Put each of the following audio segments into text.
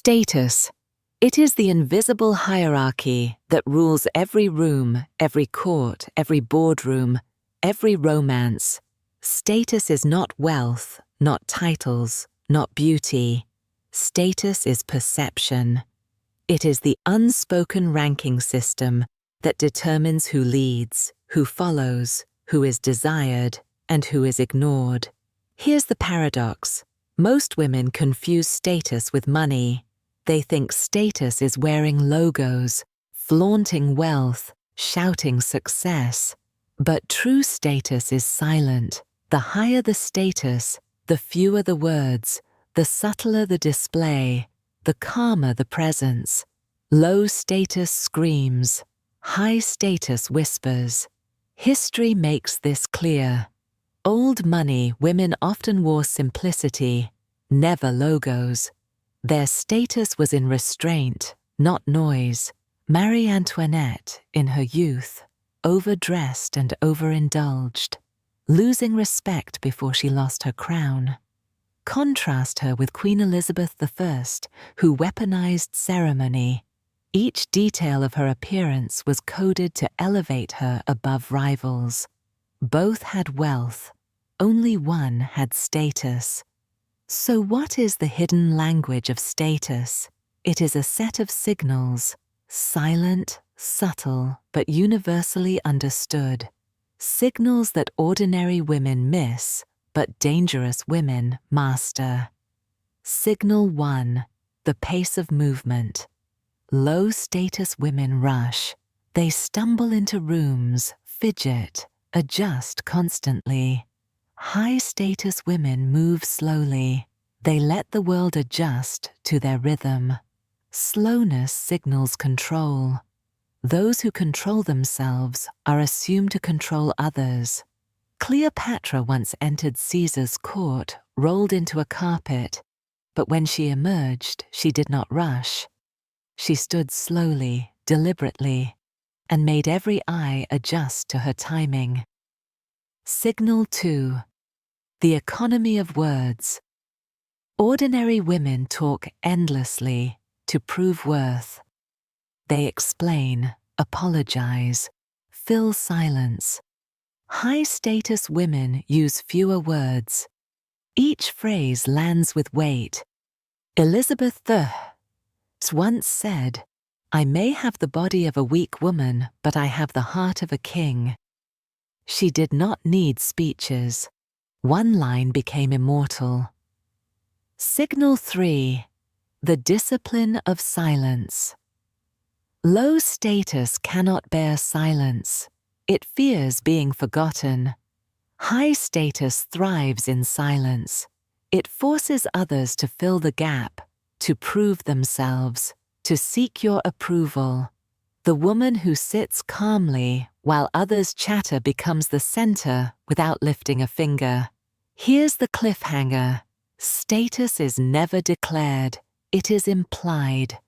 Status. It is the invisible hierarchy that rules every room, every court, every boardroom, every romance. Status is not wealth, not titles, not beauty. Status is perception. It is the unspoken ranking system that determines who leads, who follows, who is desired, and who is ignored. Here's the paradox. Most women confuse status with money. They think status is wearing logos, flaunting wealth, shouting success. But true status is silent. The higher the status, the fewer the words, the subtler the display, the calmer the presence. Low status screams, high status whispers. History makes this clear. Old money women often wore simplicity, never logos. Their status was in restraint, not noise. Marie Antoinette, in her youth, overdressed and overindulged, losing respect before she lost her crown. Contrast her with Queen Elizabeth I, who weaponized ceremony. Each detail of her appearance was coded to elevate her above rivals. Both had wealth. Only one had status. So what is the hidden language of status? It is a set of signals, silent, subtle, but universally understood. Signals that ordinary women miss, but dangerous women master. Signal 1, the pace of movement. Low-status women rush. They stumble into rooms, fidget, adjust constantly. High-status women move slowly. They let the world adjust to their rhythm. Slowness signals control. Those who control themselves are assumed to control others. Cleopatra once entered Caesar's court, rolled into a carpet, but when she emerged, she did not rush. She stood slowly, deliberately, and made every eye adjust to her timing. Signal 2. The economy of words. Ordinary women talk endlessly to prove worth. They explain, apologize, fill silence. High-status women use fewer words. Each phrase lands with weight. Elizabeth I once said, "I may have the body of a weak woman, but I have the heart of a king." She did not need speeches. One line became immortal. Signal 3. The discipline of silence. Low status cannot bear silence. It fears being forgotten. High status thrives in silence. It forces others to fill the gap, to prove themselves, to seek your approval. The woman who sits calmly while others chatter becomes the center without lifting a finger. Here's the cliffhanger. Status is never declared. It is implied.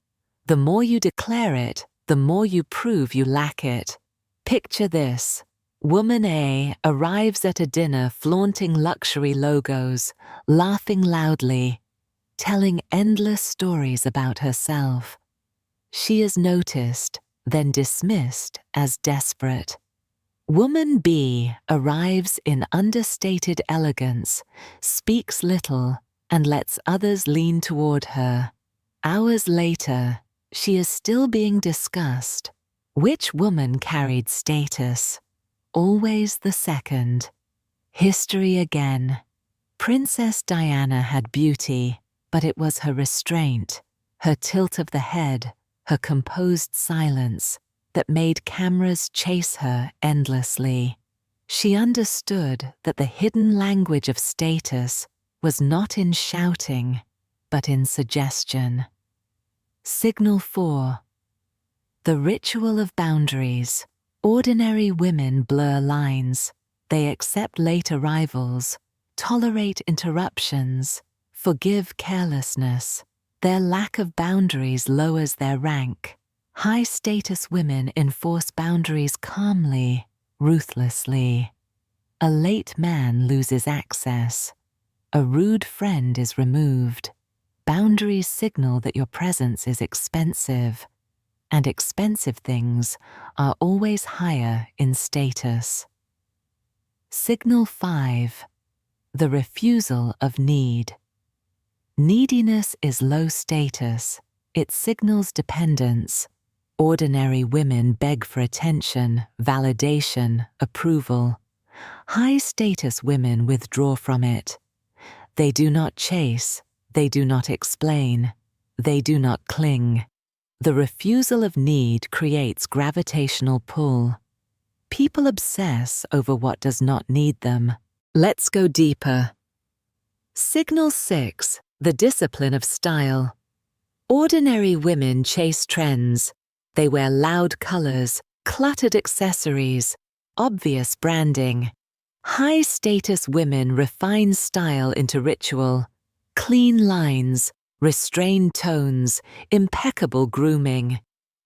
The more you declare it, the more you prove you lack it. Picture this. Woman A arrives at a dinner flaunting luxury logos, laughing loudly, telling endless stories about herself. She is noticed, then dismissed as desperate. Woman B arrives in understated elegance, speaks little, and lets others lean toward her. Hours later, she is still being discussed. Which woman carried status? Always the second. History again. Princess Diana had beauty, but it was her restraint, her tilt of the head, her composed silence that made cameras chase her endlessly. She understood that the hidden language of status was not in shouting, but in suggestion. Signal 4. The ritual of boundaries. Ordinary women blur lines. They accept late arrivals, tolerate interruptions, forgive carelessness. Their lack of boundaries lowers their rank. High-status women enforce boundaries calmly, ruthlessly. A late man loses access. A rude friend is removed. Boundaries signal that your presence is expensive, and expensive things are always higher in status. Signal 5. The refusal of need. Neediness is low status. It signals dependence. Ordinary women beg for attention, validation, approval. High-status women withdraw from it. They do not chase. They do not explain. They do not cling. The refusal of need creates gravitational pull. People obsess over what does not need them. Let's go deeper. Signal 6. The discipline of style. Ordinary women chase trends. They wear loud colors, cluttered accessories, obvious branding. High-status women refine style into ritual. Clean lines, restrained tones, impeccable grooming.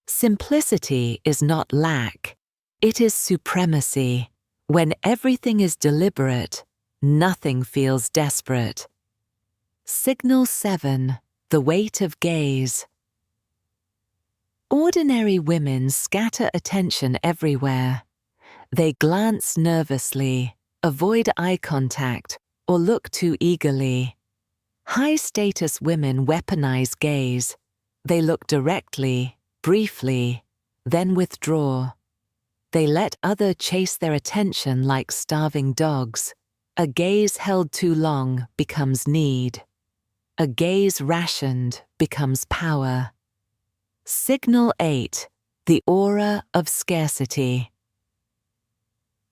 Simplicity is not lack. It is supremacy. When everything is deliberate, nothing feels desperate. Signal 7. The weight of gaze. Ordinary women scatter attention everywhere. They glance nervously, avoid eye contact, or look too eagerly. High-status women weaponize gaze. They look directly, briefly, then withdraw. They let others chase their attention like starving dogs. A gaze held too long becomes need. A gaze rationed becomes power. Signal 8. The aura of scarcity.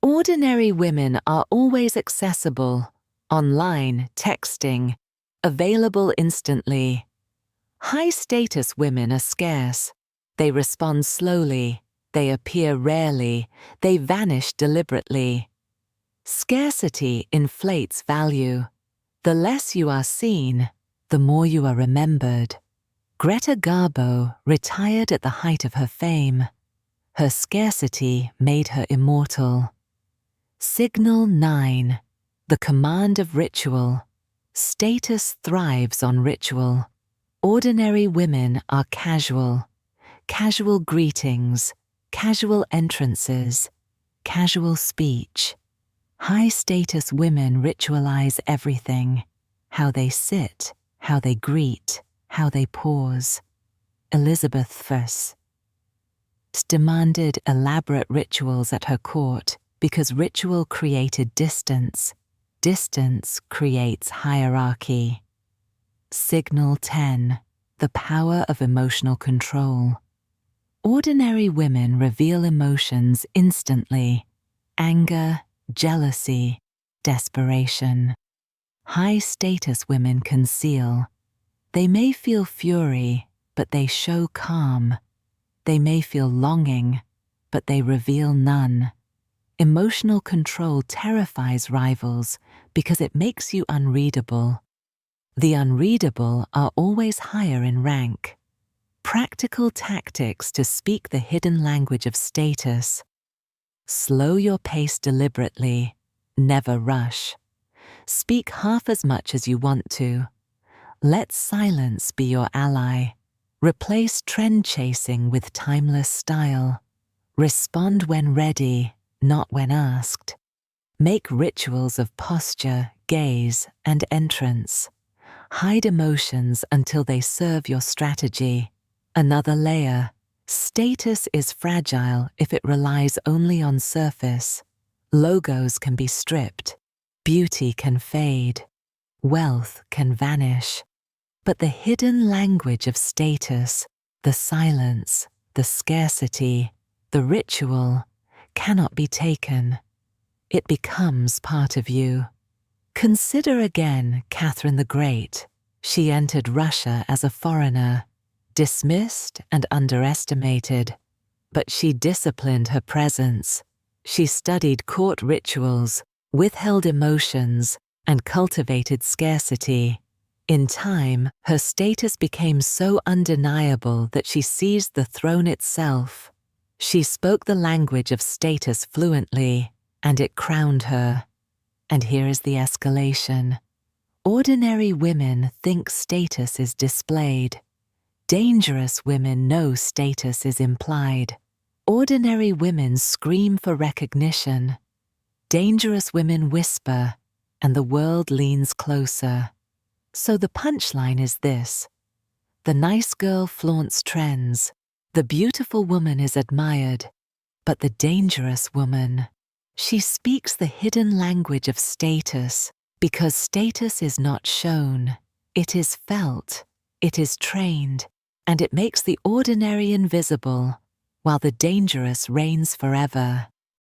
Ordinary women are always accessible, online, texting, available instantly. High-status women are scarce. They respond slowly. They appear rarely. They vanish deliberately. Scarcity inflates value. The less you are seen, the more you are remembered. Greta Garbo retired at the height of her fame. Her scarcity made her immortal. Signal 9. The command of ritual. Status thrives on ritual. Ordinary women are casual. Casual greetings, casual entrances, casual speech. High-status women ritualize everything. How they sit, how they greet, how they pause. Elizabeth I demanded elaborate rituals at her court because ritual created distance. Distance creates hierarchy. Signal 10. The power of emotional control. Ordinary women reveal emotions instantly. Anger, jealousy, desperation. High-status women conceal. They may feel fury, but they show calm. They may feel longing, but they reveal none. Emotional control terrifies rivals because it makes you unreadable. The unreadable are always higher in rank. Practical tactics to speak the hidden language of status. Slow your pace deliberately. Never rush. Speak half as much as you want to. Let silence be your ally. Replace trend chasing with timeless style. Respond when ready, not when asked. Make rituals of posture, gaze, and entrance. Hide emotions until they serve your strategy. Another layer. Status is fragile if it relies only on surface. Logos can be stripped. Beauty can fade. Wealth can vanish. But the hidden language of status, the silence, the scarcity, the ritual, cannot be taken. It becomes part of you. Consider again Catherine the Great. She entered Russia as a foreigner, dismissed and underestimated, but she disciplined her presence. She studied court rituals, withheld emotions, and cultivated scarcity. In time, her status became so undeniable that she seized the throne itself. She spoke the language of status fluently, and it crowned her. And here is the escalation. Ordinary women think status is displayed. Dangerous women know status is implied. Ordinary women scream for recognition. Dangerous women whisper, and the world leans closer. So the punchline is this: the nice girl flaunts trends, the beautiful woman is admired, but the dangerous woman, she speaks the hidden language of status, because status is not shown, it is felt, it is trained, and it makes the ordinary invisible, while the dangerous reigns forever.